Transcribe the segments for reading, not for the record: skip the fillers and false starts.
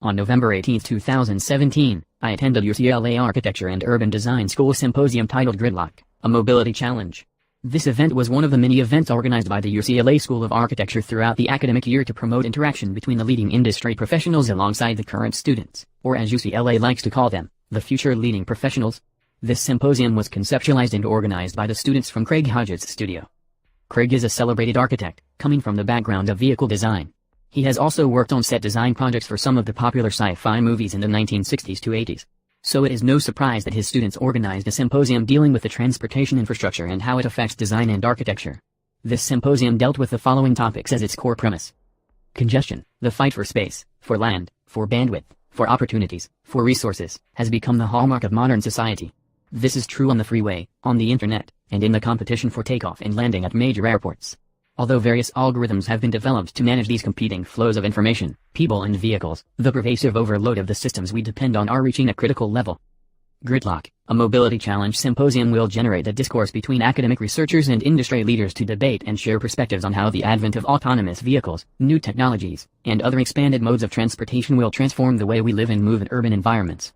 On November 18, 2017, I attended UCLA Architecture and Urban Design School Symposium titled GRIDLOCK, a mobility challenge. This event was one of the many events organized by the UCLA School of Architecture throughout the academic year to promote interaction between the leading industry professionals alongside the current students, or as UCLA likes to call them, the future leading professionals. This symposium was conceptualized and organized by the students from Craig Hodges' studio. Craig is a celebrated architect, coming from the background of vehicle design. He has also worked on set design projects for some of the popular sci-fi movies in the 1960s to 80s. So it is no surprise that his students organized a symposium dealing with the transportation infrastructure and how it affects design and architecture. This symposium dealt with the following topics as its core premise. Congestion, the fight for space, for land, for bandwidth, for opportunities, for resources, has become the hallmark of modern society. This is true on the freeway, on the internet, and in the competition for takeoff and landing at major airports. Although various algorithms have been developed to manage these competing flows of information, people and vehicles, the pervasive overload of the systems we depend on are reaching a critical level. GRIDLOCK, a mobility challenge symposium, will generate a discourse between academic researchers and industry leaders to debate and share perspectives on how the advent of autonomous vehicles, new technologies, and other expanded modes of transportation will transform the way we live and move in urban environments.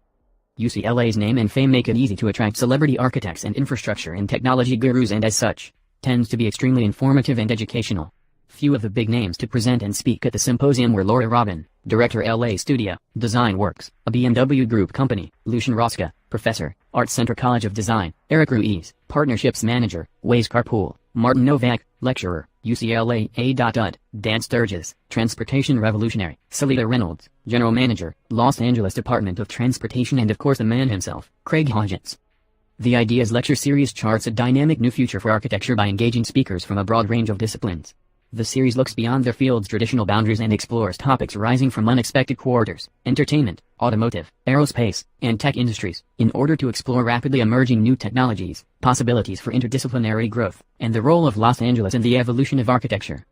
UCLA's name and fame make it easy to attract celebrity architects and infrastructure and technology gurus, and as such, tends to be extremely informative and educational. Few of the big names to present and speak at the symposium were Laura Robin, Director LA Studio, Design Works, a BMW Group company, Lucian Rosca, Professor, Art Center College of Design, Eric Ruiz, Partnerships Manager, Waze Carpool, Martin Novak, Lecturer, UCLA A.UD, Dan Sturgis, Transportation Revolutionary, Salita Reynolds, General Manager, Los Angeles Department of Transportation, and of course the man himself, Craig Hodges. The Ideas Lecture Series charts a dynamic new future for architecture by engaging speakers from a broad range of disciplines. The series looks beyond their field's traditional boundaries and explores topics rising from unexpected quarters, entertainment, automotive, aerospace, and tech industries, in order to explore rapidly emerging new technologies, possibilities for interdisciplinary growth, and the role of Los Angeles in the evolution of architecture.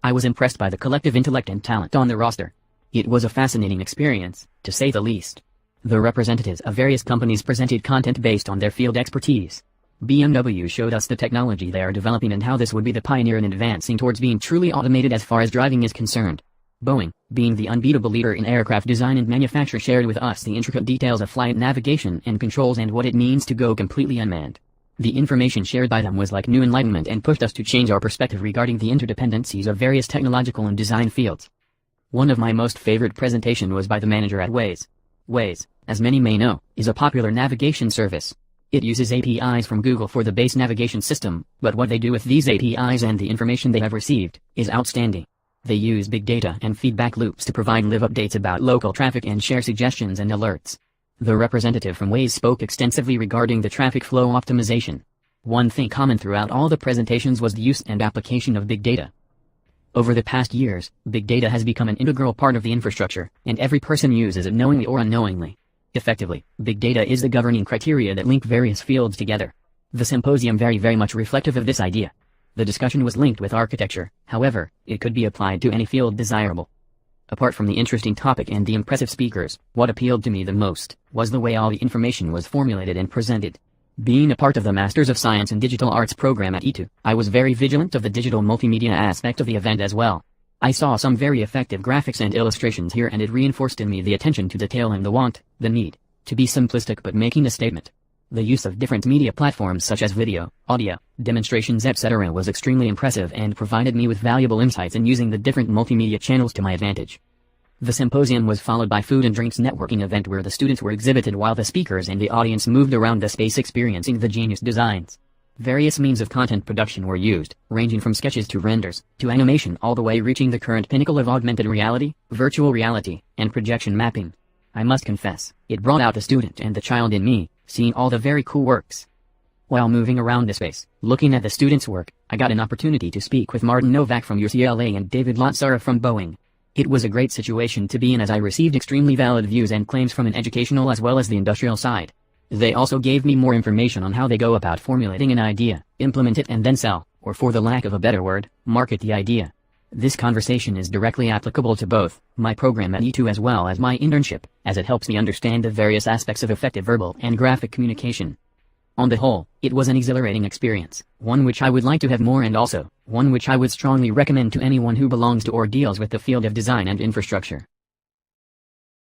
I was impressed by the collective intellect and talent on the roster. It was a fascinating experience, to say the least. The representatives of various companies presented content based on their field expertise. BMW showed us the technology they are developing and how this would be the pioneer in advancing towards being truly automated as far as driving is concerned. Boeing, being the unbeatable leader in aircraft design and manufacture, shared with us the intricate details of flight navigation and controls and what it means to go completely unmanned. The information shared by them was like new enlightenment and pushed us to change our perspective regarding the interdependencies of various technological and design fields. One of my most favorite presentation was by the manager at Waze. Waze, as many may know, is a popular navigation service. It uses APIs from Google for the base navigation system, but what they do with these APIs and the information they have received is outstanding. They use big data and feedback loops to provide live updates about local traffic and share suggestions and alerts. The representative from Waze spoke extensively regarding the traffic flow optimization. One thing common throughout all the presentations was the use and application of big data. Over the past years, big data has become an integral part of the infrastructure, and every person uses it knowingly or unknowingly. Effectively, big data is the governing criteria that link various fields together. The symposium very much reflective of this idea. The discussion was linked with architecture, however, it could be applied to any field desirable. Apart from the interesting topic and the impressive speakers, what appealed to me the most was the way all the information was formulated and presented. Being a part of the Masters of Science in Digital Arts program at E2, I was very vigilant of the digital multimedia aspect of the event as well. I saw some very effective graphics and illustrations here, and it reinforced in me the attention to detail and the need, to be simplistic but making a statement. The use of different media platforms such as video, audio, demonstrations, etc. was extremely impressive and provided me with valuable insights in using the different multimedia channels to my advantage. The symposium was followed by food and drinks networking event where the students were exhibited while the speakers and the audience moved around the space experiencing the genius designs. Various means of content production were used, ranging from sketches to renders, to animation, all the way reaching the current pinnacle of augmented reality, virtual reality, and projection mapping. I must confess, it brought out the student and the child in me, seeing all the very cool works. While moving around the space, looking at the students' work, I got an opportunity to speak with Martin Novak from UCLA and David Lotzara from Boeing. It was a great situation to be in as I received extremely valid views and claims from an educational as well as the industrial side. They also gave me more information on how they go about formulating an idea, implement it and then sell, or for the lack of a better word, market the idea. This conversation is directly applicable to both my program at E2 as well as my internship, as it helps me understand the various aspects of effective verbal and graphic communication. On the whole, it was an exhilarating experience, one which I would like to have more, and also one which I would strongly recommend to anyone who belongs to or deals with the field of design and infrastructure.